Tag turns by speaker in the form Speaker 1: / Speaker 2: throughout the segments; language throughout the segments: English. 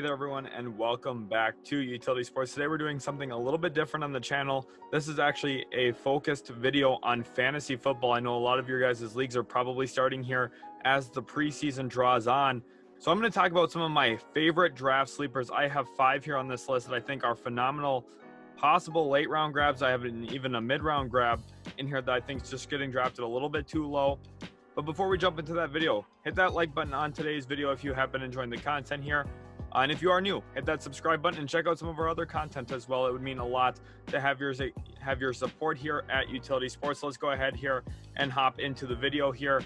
Speaker 1: Hey there everyone, and welcome back to Utility Sports. Today we're doing something a little bit different on the channel. This is actually a focused video on fantasy football. I know a lot of your guys' leagues are probably starting here as the preseason draws on. So I'm going to talk about some of my favorite draft sleepers. I have 5 here on this list that I think are phenomenal possible late round grabs. I have even a mid round grab in here that I think is just getting drafted a little bit too low. But before we jump into that video, hit that like button on today's video if you have been enjoying the content here. And if you are new, hit that subscribe button and check out some of our other content as well. It would mean a lot to have your support here at Utility Sports. Let's go ahead here and hop into the video here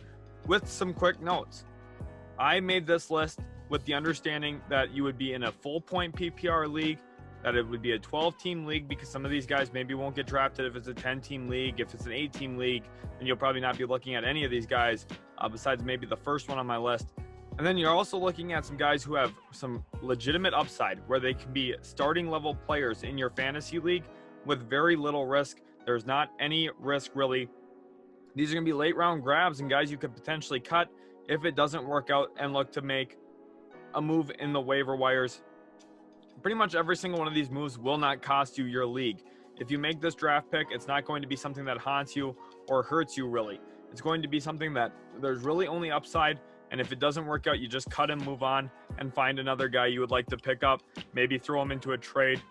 Speaker 1: with some quick notes. I made this list with the understanding that you would be in a full point PPR league, that it would be a 12-team league because some of these guys maybe won't get drafted if it's a 10-team league. If it's an 8-team league, then you'll probably not be looking at any of these guys besides maybe the first one on my list. And then you're also looking at some guys who have some legitimate upside where they can be starting level players in your fantasy league with very little risk. There's not any risk really. These are going to be late round grabs and guys you could potentially cut if it doesn't work out and look to make a move in the waiver wires. Pretty much every single one of these moves will not cost you your league. If you make this draft pick, it's not going to be something that haunts you or hurts you really. It's going to be something that there's really only upside. And if it doesn't work out, you just cut him, move on, and find another guy you would like to pick up. Maybe throw him into a trade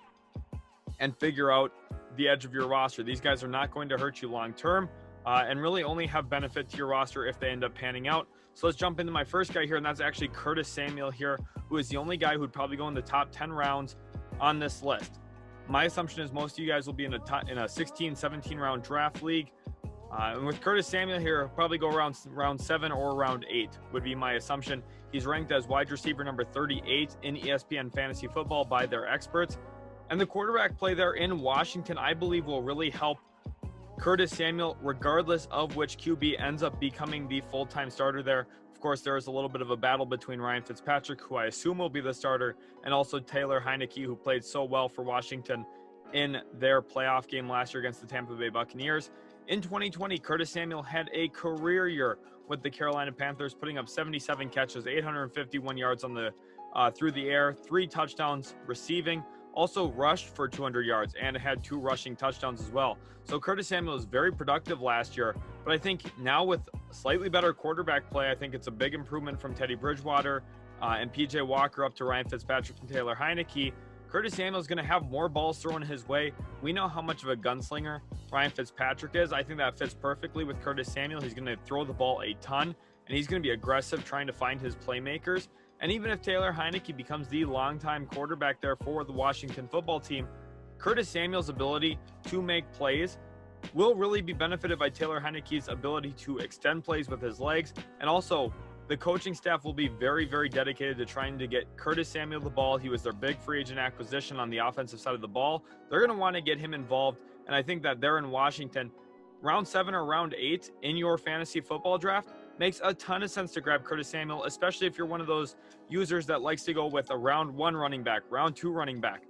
Speaker 1: and figure out the edge of your roster. These guys are not going to hurt you long term and really only have benefit to your roster if they end up panning out. So let's jump into my first guy here, and that's actually Curtis Samuel here, who is the only guy who would probably go in the top 10 rounds on this list. My assumption is most of you guys will be in a 16, 17 round draft league. And with Curtis Samuel here, probably go around round 7 or round 8 would be my assumption. He's ranked as wide receiver number 38 in ESPN Fantasy Football by their experts. And the quarterback play there in Washington, I believe, will really help Curtis Samuel, regardless of which QB ends up becoming the full-time starter there. Of course, there is a little bit of a battle between Ryan Fitzpatrick, who I assume will be the starter, and also Taylor Heinicke, who played so well for Washington in their playoff game last year against the Tampa Bay Buccaneers. In 2020, Curtis Samuel had a career year with the Carolina Panthers, putting up 77 catches, 851 yards on the through the air, 3 touchdowns receiving, also rushed for 200 yards and had 2 rushing touchdowns as well. So Curtis Samuel was very productive last year, but I think now with slightly better quarterback play, I think it's a big improvement from Teddy Bridgewater and PJ Walker up to Ryan Fitzpatrick and Taylor Heinicke. Curtis Samuel is going to have more balls thrown his way. We know how much of a gunslinger Ryan Fitzpatrick is. I think that fits perfectly with Curtis Samuel. He's going to throw the ball a ton, and he's going to be aggressive trying to find his playmakers. And even if Taylor Heinicke becomes the longtime quarterback there for the Washington football team, Curtis Samuel's ability to make plays will really be benefited by Taylor Heinicke's ability to extend plays with his legs. And also, the coaching staff will be very, very dedicated to trying to get Curtis Samuel the ball. He was their big free agent acquisition on the offensive side of the ball. They're going to want to get him involved. And I think that they're in Washington, round 7 or round 8 in your fantasy football draft makes a ton of sense to grab Curtis Samuel, especially if you're one of those users that likes to go with a round 1 running back, round 2 running back.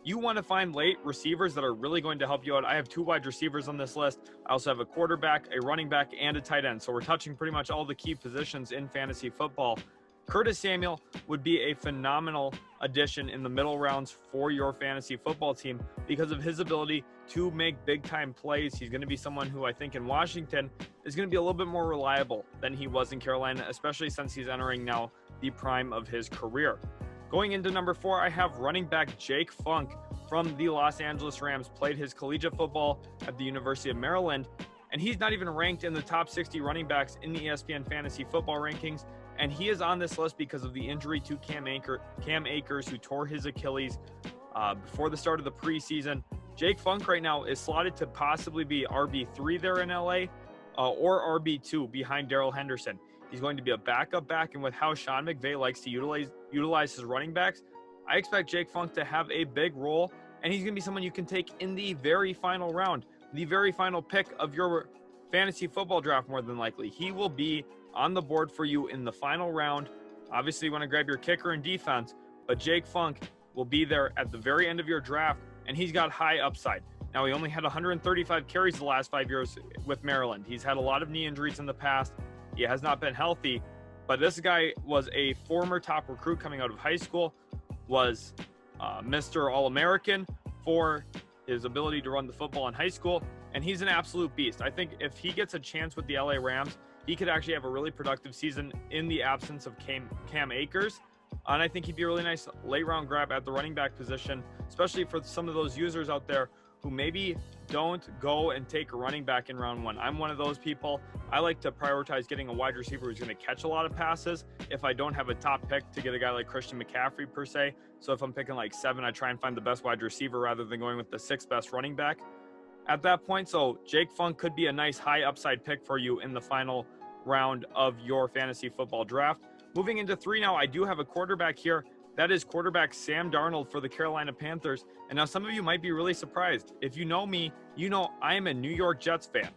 Speaker 1: You want to find late receivers that are really going to help you out. I have 2 wide receivers on this list. I also have a quarterback, a running back, and a tight end. So we're touching pretty much all the key positions in fantasy football. Curtis Samuel would be a phenomenal addition in the middle rounds for your fantasy football team because of his ability to make big-time plays. He's going to be someone who I think in Washington is going to be a little bit more reliable than he was in Carolina, especially since he's entering now the prime of his career. Going into number 4, I have running back Jake Funk from the Los Angeles Rams. Played his collegiate football at the University of Maryland, and he's not even ranked in the top 60 running backs in the ESPN Fantasy Football rankings. And he is on this list because of the injury to Cam Akers, who tore his Achilles before the start of the preseason. Jake Funk right now is slotted to possibly be RB3 there in LA or RB2 behind Darrell Henderson. He's going to be a backup back, and with how Sean McVay likes to utilize his running backs, I expect Jake Funk to have a big role, and he's going to be someone you can take in the very final round, the very final pick of your fantasy football draft more than likely. He will be on the board for you in the final round. Obviously, you want to grab your kicker and defense, but Jake Funk will be there at the very end of your draft, and he's got high upside. Now, he only had 135 carries the last 5 years with Maryland. He's had a lot of knee injuries in the past. He has not been healthy, but this guy was a former top recruit coming out of high school. was Mr. All-American for his ability to run the football in high school, and he's an absolute beast. I think if he gets a chance with the LA Rams, he could actually have a really productive season in the absence of Cam Akers. And I think he'd be a really nice late round grab at the running back position, especially for some of those users out there who maybe don't go and take a running back in round one. I'm one of those people. I like to prioritize getting a wide receiver who's going to catch a lot of passes if I don't have a top pick to get a guy like Christian McCaffrey per se. So if I'm picking like 7, I try and find the best wide receiver rather than going with the 6th best running back at that point. So Jake Funk could be a nice high upside pick for you in the final round of your fantasy football draft. Moving into 3 now, I do have a quarterback here. That is quarterback Sam Darnold for the Carolina Panthers. And now some of you might be really surprised. If you know me, you know I am a New York Jets fan.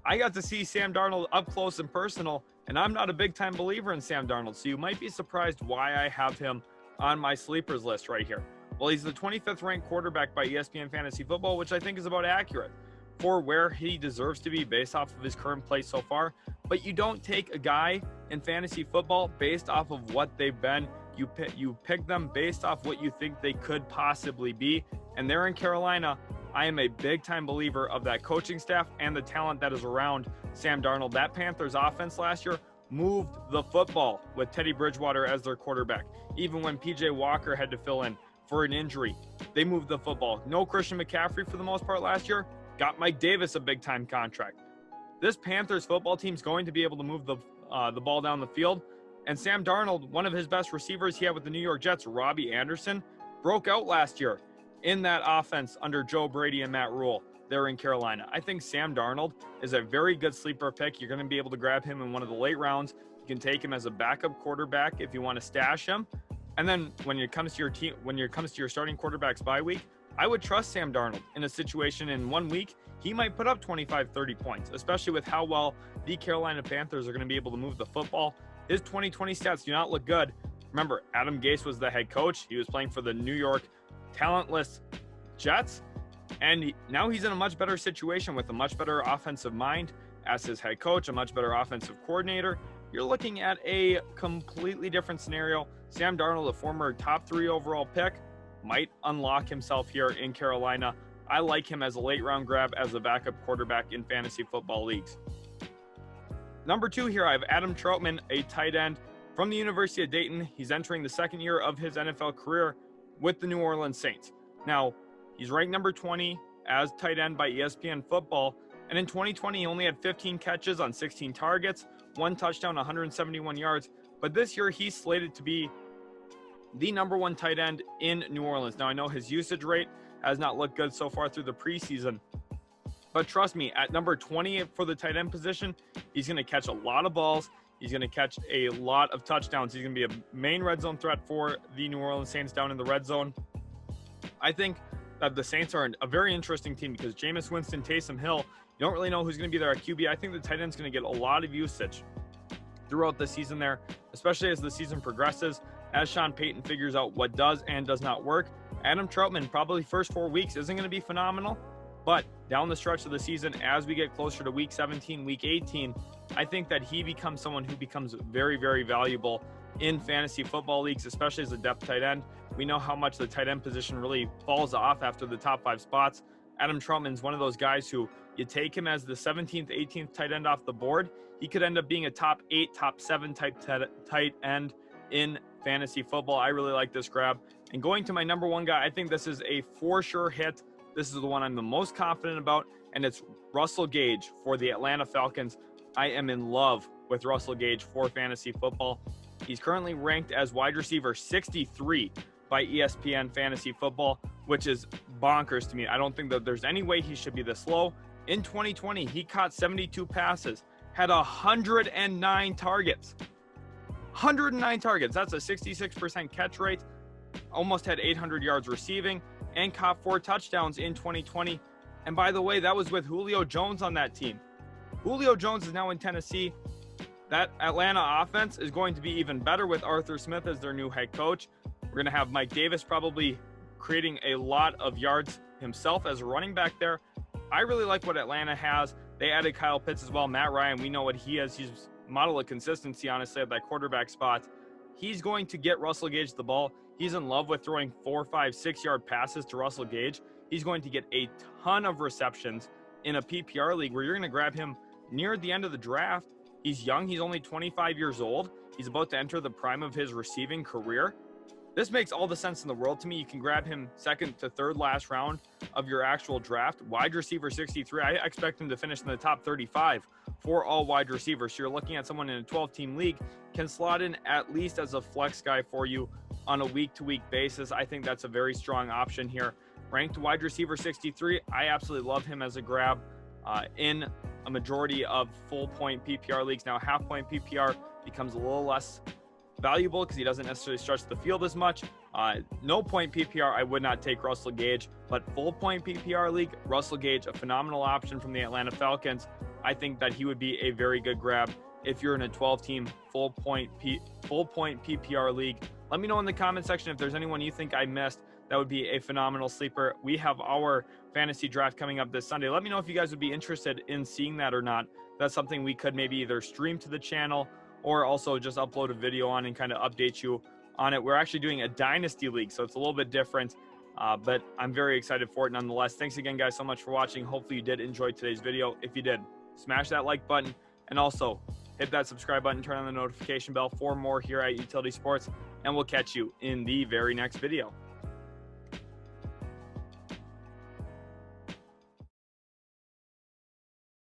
Speaker 1: I got to see Sam Darnold up close and personal, and I'm not a big-time believer in Sam Darnold. So you might be surprised why I have him on my sleepers list right here. Well, he's the 25th ranked quarterback by ESPN Fantasy Football, which I think is about accurate for where he deserves to be based off of his current play so far. But you don't take a guy in fantasy football based off of what they've been. You pick them based off what you think they could possibly be. And there in Carolina, I am a big-time believer of that coaching staff and the talent that is around Sam Darnold. That Panthers offense last year moved the football with Teddy Bridgewater as their quarterback. Even when PJ Walker had to fill in for an injury, they moved the football. No Christian McCaffrey for the most part last year. Got Mike Davis a big-time contract. This Panthers football team is going to be able to move the ball down the field. And Sam Darnold, one of his best receivers he had with the New York Jets, Robbie Anderson, broke out last year in that offense under Joe Brady and Matt Rule there in Carolina. I think Sam Darnold is a very good sleeper pick. You're going to be able to grab him in one of the late rounds. You can take him as a backup quarterback if you want to stash him. And then when it comes to your team, when it comes to your starting quarterback's bye week, I would trust Sam Darnold in a situation in 1 week. He might put up 25, 30 points, especially with how well the Carolina Panthers are going to be able to move the football. His 2020 stats do not look good. Remember, Adam Gase was the head coach. He was playing for the New York talentless Jets. And now he's in a much better situation with a much better offensive mind as his head coach, a much better offensive coordinator. You're looking at a completely different scenario. Sam Darnold, a former top 3 overall pick, might unlock himself here in Carolina. I like him as a late round grab as a backup quarterback in fantasy football leagues. Number 2 here, I have Adam Troutman, a tight end from the University of Dayton. He's entering the 2nd year of his NFL career with the New Orleans Saints. Now, he's ranked number 20 as tight end by ESPN Football. And in 2020, he only had 15 catches on 16 targets, 1 touchdown, 171 yards. But this year, he's slated to be the number 1 tight end in New Orleans. Now, I know his usage rate has not looked good so far through the preseason. But trust me, at number 20 for the tight end position, he's going to catch a lot of balls. He's going to catch a lot of touchdowns. He's going to be a main red zone threat for the New Orleans Saints down in the red zone. I think that the Saints are a very interesting team because Jameis Winston, Taysom Hill, you don't really know who's going to be there at QB. I think the tight end's going to get a lot of usage throughout the season there, especially as the season progresses, as Sean Payton figures out what does and does not work. Adam Troutman, probably first 4 weeks, isn't going to be phenomenal. But down the stretch of the season, as we get closer to week 17, week 18, I think that he becomes someone who becomes very, very valuable in fantasy football leagues, especially as a depth tight end. We know how much the tight end position really falls off after the top 5 spots. Adam Troutman's one of those guys who you take him as the 17th, 18th tight end off the board. He could end up being a top 8, top 7 type tight end in fantasy football. I really like this grab. And going to my number 1 guy, I think this is a for sure hit. This is the one I'm the most confident about, and it's Russell Gage for the Atlanta Falcons. I am in love with Russell Gage for fantasy football. He's currently ranked as wide receiver 63 by ESPN Fantasy Football, which is bonkers to me. I don't think that there's any way he should be this low. In 2020, he caught 72 passes, had 109 targets. 109 targets. That's a 66% catch rate. Almost had 800 yards receiving and caught 4 touchdowns in 2020. And by the way, that was with Julio Jones on that team. Julio Jones is now in Tennessee. That Atlanta offense is going to be even better with Arthur Smith as their new head coach. We're going to have Mike Davis probably creating a lot of yards himself as a running back there. I really like what Atlanta has. They added Kyle Pitts as well. Matt Ryan, we know what he is. He's a model of consistency, honestly, at that quarterback spot. he's going to get Russell Gage the ball. He's in love with throwing 4, 5, 6-yard passes to Russell Gage. He's going to get a ton of receptions in a PPR league where you're going to grab him near the end of the draft. He's young. He's only 25 years old. He's about to enter the prime of his receiving career. This makes all the sense in the world to me. You can grab him second to third last round of your actual draft. Wide receiver 63, I expect him to finish in the top 35 for all wide receivers. So you're looking at someone in a 12-team league, can slot in at least as a flex guy for you on a week-to-week basis. I think that's a very strong option here. Ranked wide receiver 63, I absolutely love him as a grab in a majority of full-point PPR leagues. Now, half-point PPR becomes a little less valuable because he doesn't necessarily stretch the field as much. No point PPR, I would not take Russell Gage, but full point PPR league, Russell Gage, a phenomenal option from the Atlanta Falcons. I think that he would be a very good grab if you're in a 12-team full point PPR league. Let me know in the comment section if there's anyone you think I missed that would be a phenomenal sleeper. We have our fantasy draft coming up this Sunday. Let me know if you guys would be interested in seeing that or not. That's something we could maybe either stream to the channel or also just upload a video on and kind of update you on it. We're actually doing a dynasty league, so it's a little bit different, but I'm very excited for it nonetheless. Thanks again, guys, so much for watching. Hopefully you did enjoy today's video. If you did, smash that like button and also hit that subscribe button, turn on the notification bell for more here at Utility Sports, and we'll catch you in the very next video.